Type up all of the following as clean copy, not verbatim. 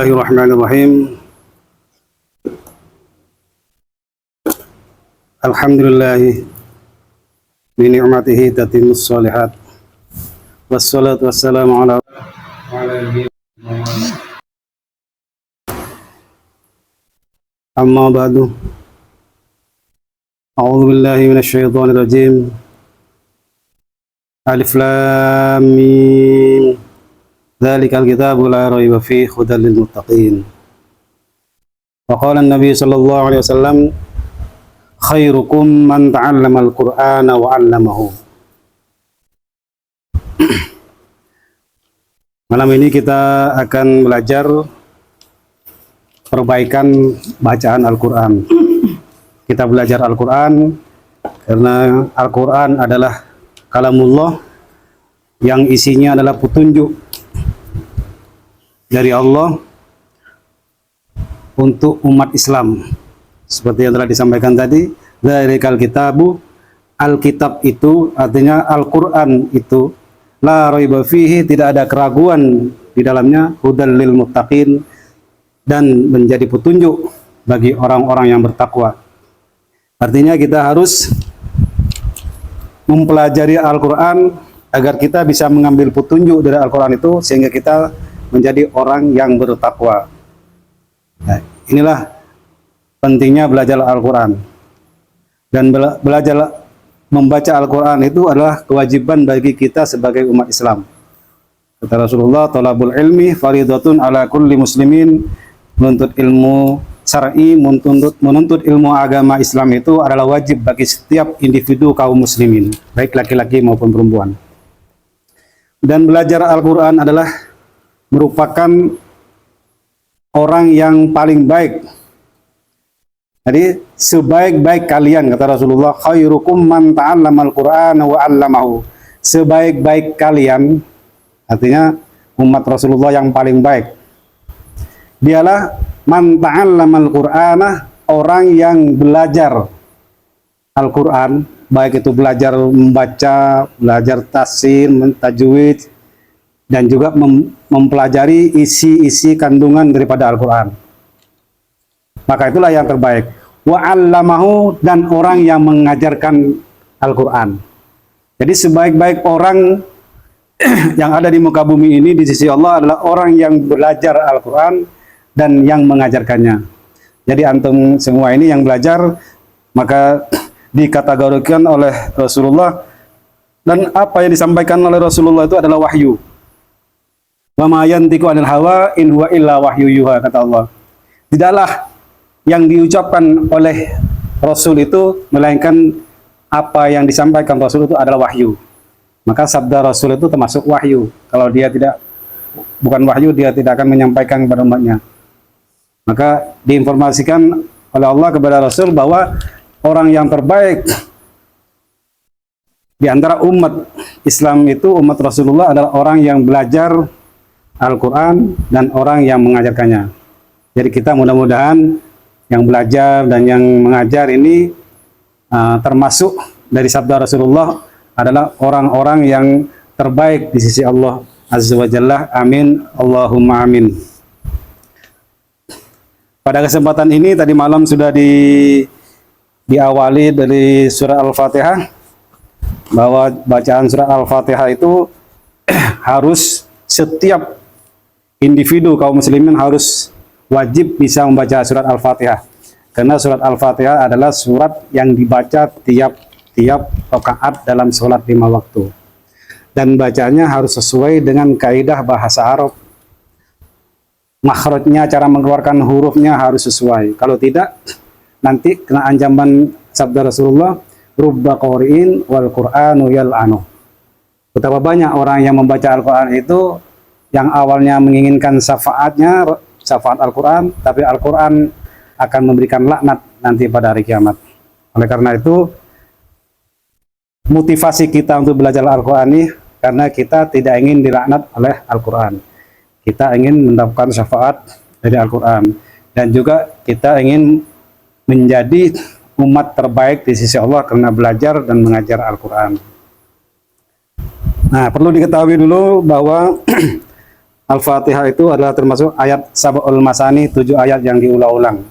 Bismillahirrahmanirrahim. Alhamdulillahi bi ni'matihi tatimmus shalihat. Wassalatu wassalamu ala amma ba'du. A'udzu billahi minasy syaithanir rajim. Alif lam mim. Dzalikal kitabu la raiba fihi hudal lil muttaqin. Wa qala an-nabi sallallahu alaihi wasallam khairukum man ta'allamal Qur'ana wa 'allamahu. Malam ini kita akan belajar perbaikan bacaan Al-Quran. Kita belajar Al-Quran karena Al-Quran adalah kalamullah yang isinya adalah petunjuk dari Allah untuk umat Islam. Seperti yang telah disampaikan tadi, dzalikal kitabu, Alkitab itu artinya Al-Quran itu, la raiba fihi, tidak ada keraguan di dalamnya, hudal lil muttaqin, dan menjadi petunjuk bagi orang-orang yang bertakwa. Artinya kita harus mempelajari Al-Quran agar kita bisa mengambil petunjuk dari Al-Quran itu sehingga kita menjadi orang yang bertakwa. Nah, inilah pentingnya belajar Al-Quran. Dan belajar membaca Al-Quran itu adalah kewajiban bagi kita sebagai umat Islam. Kata Rasulullah, talabul ilmi faridatun ala kulli muslimin. Menuntut ilmu syar'i, menuntut ilmu agama Islam itu adalah wajib bagi setiap individu kaum muslimin, baik laki-laki maupun perempuan. Dan belajar Al-Quran adalah merupakan orang yang paling baik. Jadi sebaik-baik kalian, kata Rasulullah, khairukum man ta'allamal Qur'ana wa 'allamahu. Sebaik-baik kalian, artinya umat Rasulullah yang paling baik, dialah man ta'allamal Qur'ana, orang yang belajar Al-Quran, baik itu belajar membaca, belajar tafsir, tajwid, dan juga mempelajari isi-isi kandungan daripada Al-Quran. Maka itulah yang terbaik. Wa 'allamahu, dan orang yang mengajarkan Al-Quran. Jadi sebaik-baik orang yang ada di muka bumi ini di sisi Allah adalah orang yang belajar Al-Quran dan yang mengajarkannya. Jadi antum semua ini yang belajar, maka dikategorikan oleh Rasulullah, dan apa yang disampaikan oleh Rasulullah itu adalah wahyu. Wa ma yantiqu 'anil hawa in huwa illa wahyu yuha, kata Allah. Tidaklah yang diucapkan oleh Rasul itu melainkan apa yang disampaikan Rasul itu adalah wahyu. Maka sabda Rasul itu termasuk wahyu. Kalau dia bukan wahyu, dia tidak akan menyampaikan kepada umatnya. Maka diinformasikan oleh Allah kepada Rasul bahwa orang yang terbaik di antara umat Islam itu, umat Rasulullah, adalah orang yang belajar Al-Quran dan orang yang mengajarkannya. Jadi kita mudah-mudahan yang belajar dan yang mengajar ini termasuk dari sabda Rasulullah adalah orang-orang yang terbaik di sisi Allah Azza wa Jalla. Amin, Allahumma amin. Pada kesempatan ini tadi malam sudah diawali dari surah Al-Fatihah, bahwa bacaan surah Al-Fatihah itu harus setiap individu kaum muslimin harus wajib bisa membaca surat Al-Fatihah. Karena surat Al-Fatihah adalah surat yang dibaca tiap rakaat dalam sholat 5 waktu. Dan bacanya harus sesuai dengan kaidah bahasa Arab. Makhrajnya, cara mengeluarkan hurufnya harus sesuai. Kalau tidak, nanti kena ancaman sabda Rasulullah, rubba qari'in wal Qur'anu yal'anu. Betapa banyak orang yang membaca Al-Quran itu yang awalnya menginginkan syafaatnya, syafaat Al-Quran, tapi Al-Quran akan memberikan laknat nanti pada hari kiamat. Oleh karena itu, motivasi kita untuk belajar Al-Quran ini karena kita tidak ingin dilaknat oleh Al-Quran. Kita ingin mendapatkan syafaat dari Al-Quran. Dan juga kita ingin menjadi umat terbaik di sisi Allah karena belajar dan mengajar Al-Quran. Nah, perlu diketahui dulu bahwa Al-Fatihah itu adalah termasuk ayat Sab'ul Masani, 7 ayat yang diulang-ulang.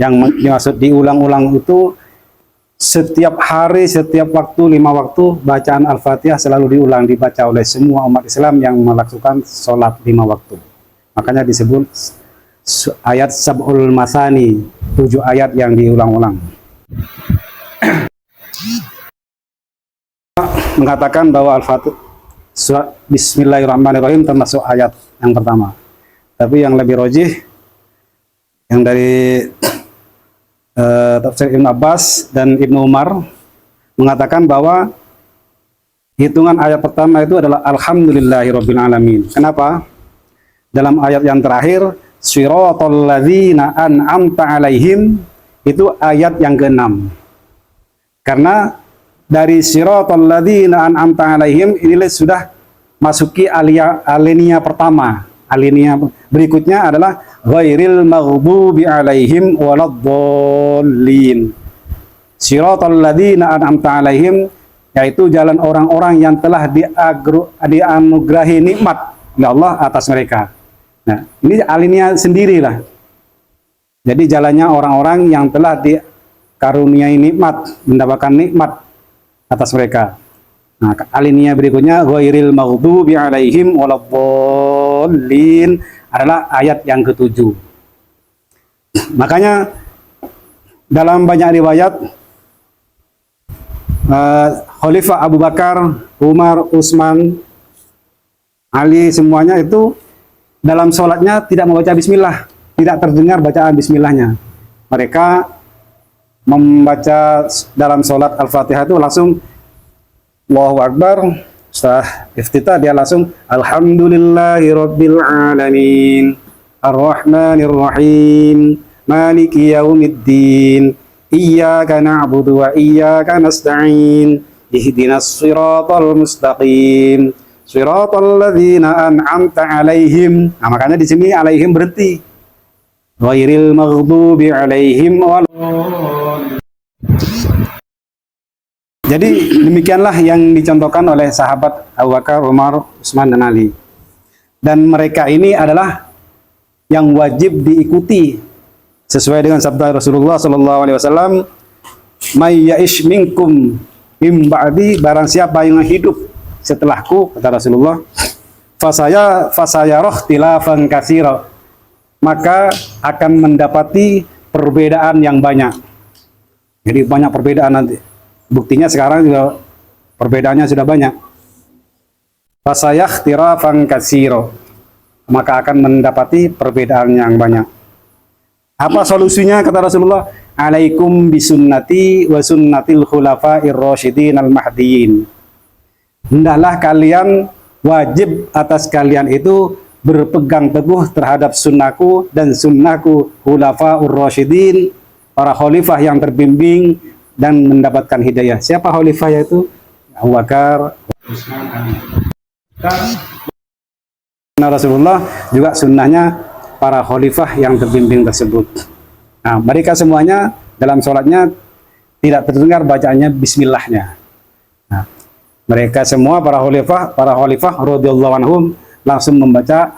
Yang dimaksud diulang-ulang itu setiap hari, setiap waktu, 5 waktu, bacaan Al-Fatihah selalu diulang, dibaca oleh semua umat Islam yang melakukan sholat 5 waktu. Makanya disebut ayat Sab'ul Masani, 7 ayat yang diulang-ulang. Mengatakan bahwa Al-Fatihah surat Bismillahirrahmanirrahim termasuk ayat yang pertama. Tapi yang lebih rojih yang dari tafsir Ibn Abbas dan Ibnu Umar mengatakan bahwa hitungan ayat pertama itu adalah Alhamdulillahirabbil alamin. Kenapa? Dalam ayat yang terakhir, Shiratal ladzina an'amta alaihim, itu ayat yang ke-6. Karena dari Shiratal ladzina an'amta alaihim inilah sudah masuki alinea pertama. Alinea berikutnya adalah ghairil maghdubi alaihim waladdallin. Shiratal ladzina an'amta alaihim, yaitu jalan orang-orang yang telah dianugerahi nikmat oleh Allah atas mereka. Nah, ini alinea sendirilah. Jadi jalannya orang-orang yang telah dikaruniai nikmat, mendapatkan nikmat atas mereka. Nah, alinea berikutnya ghairil maghdubi alaihim waladdallin adalah ayat yang ke-7. Makanya dalam banyak riwayat Khalifah Abu Bakar, Umar, Utsman, Ali, semuanya itu dalam sholatnya tidak membaca bismillah, tidak terdengar bacaan bismillahnya. Mereka membaca dalam sholat Al-Fatihah itu langsung Allahu Akbar, setelah iftitah dia langsung Alhamdulillahirabbil alamin Ar-Rahmanir Rahim Maliki Yaumiddin Iyyaka na'budu wa iyyaka nasta'in Ihdinas siratal mustaqim Shiratal ladzina an'amta alaihim. Nah, makanya di sini alaihim berhenti. Ghairil maghdubi alaihim waladdallin. Jadi demikianlah yang dicontohkan oleh sahabat Abu Bakar, Umar, Utsman dan Ali. Dan mereka ini adalah yang wajib diikuti sesuai dengan sabda Rasulullah SAW, "May ya'ish minkum min ba'di", barang siapa yang hidup setelahku, kata Rasulullah, fasayarah tilafan katsira, maka akan mendapati perbedaan yang banyak. Jadi banyak perbedaan nanti. Buktinya sekarang juga perbedaannya sudah banyak. Fasayah tirafan katsira, maka akan mendapati perbedaan yang banyak. Apa solusinya, kata Rasulullah? Alaikum bisunnati wa sunnatil khulafa'ir rasyidin al-mahdiyyin. Hendaklah kalian, wajib atas kalian itu berpegang teguh terhadap sunnahku dan sunnahku khulafa'ur rasyidin, para khalifah yang terbimbing dan mendapatkan hidayah. Siapa khalifah yaitu? Abu Bakar, Nah, Rasulullah juga sunnahnya para khalifah yang terbimbing tersebut. Nah, mereka semuanya dalam sholatnya tidak terdengar bacaannya bismillahnya. Nah, mereka semua para khalifah radhiyallahu anhum langsung membaca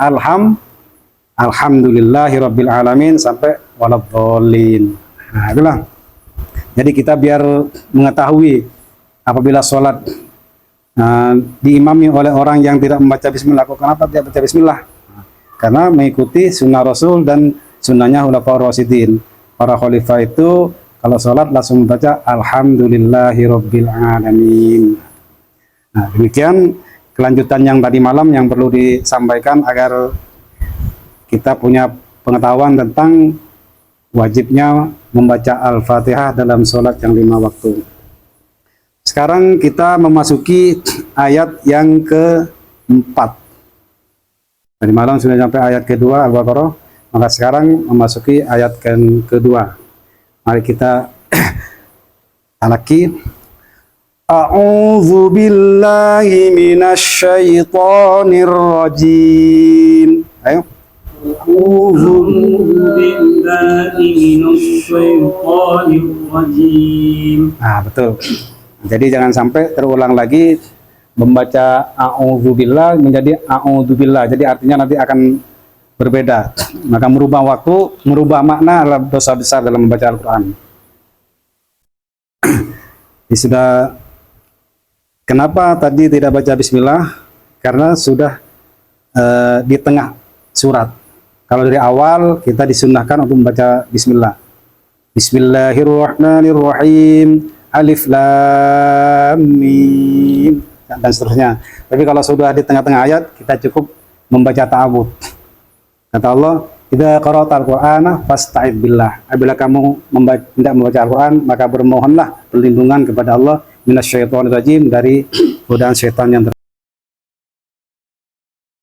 alhamdulillahirabbil alamin sampai waladdallin. Nah, itulah. Jadi kita biar mengetahui apabila sholat diimami oleh orang yang tidak membaca bismillah. Kenapa tidak baca bismillah? Karena mengikuti sunnah Rasul dan sunnahnya khulafaur rasyidin. Para khalifah itu kalau sholat langsung membaca alhamdulillahirabbil alamin. Nah, demikian kelanjutan yang tadi malam yang perlu disampaikan agar kita punya pengetahuan tentang wajibnya membaca Al-Fatihah dalam sholat yang 5 waktu. Sekarang kita memasuki ayat yang ke-4. Tadi malam sudah sampai ayat kedua Al-Baqarah, maka sekarang memasuki ayat kedua. Mari kita alaki. A'udzu billahi minasy syaithanir rajim. Ayo. A'udzu billahi minasy syaithanir rajim. Nah, betul. Jadi jangan sampai terulang lagi membaca a'udzubillah menjadi a'udzubillah. Jadi artinya nanti akan berbeda. Maka merubah waktu, merubah makna adalah dosa besar dalam membaca Al-Quran. Sudah, kenapa tadi tidak baca bismillah? Karena sudah di tengah surat. Kalau dari awal kita disunahkan untuk membaca bismillah. Bismillahirrahmanirrahim. Alif lam mim dan seterusnya. Tapi kalau sudah di tengah-tengah ayat, kita cukup membaca ta'awudz. Kata Allah, "Idza qara'tal Qur'ana fasta'id billah." Apabila kamu hendak membaca Al-Qur'an, maka bermohonlah perlindungan kepada Allah minasyaitonir rajim, dari godaan syaitan yang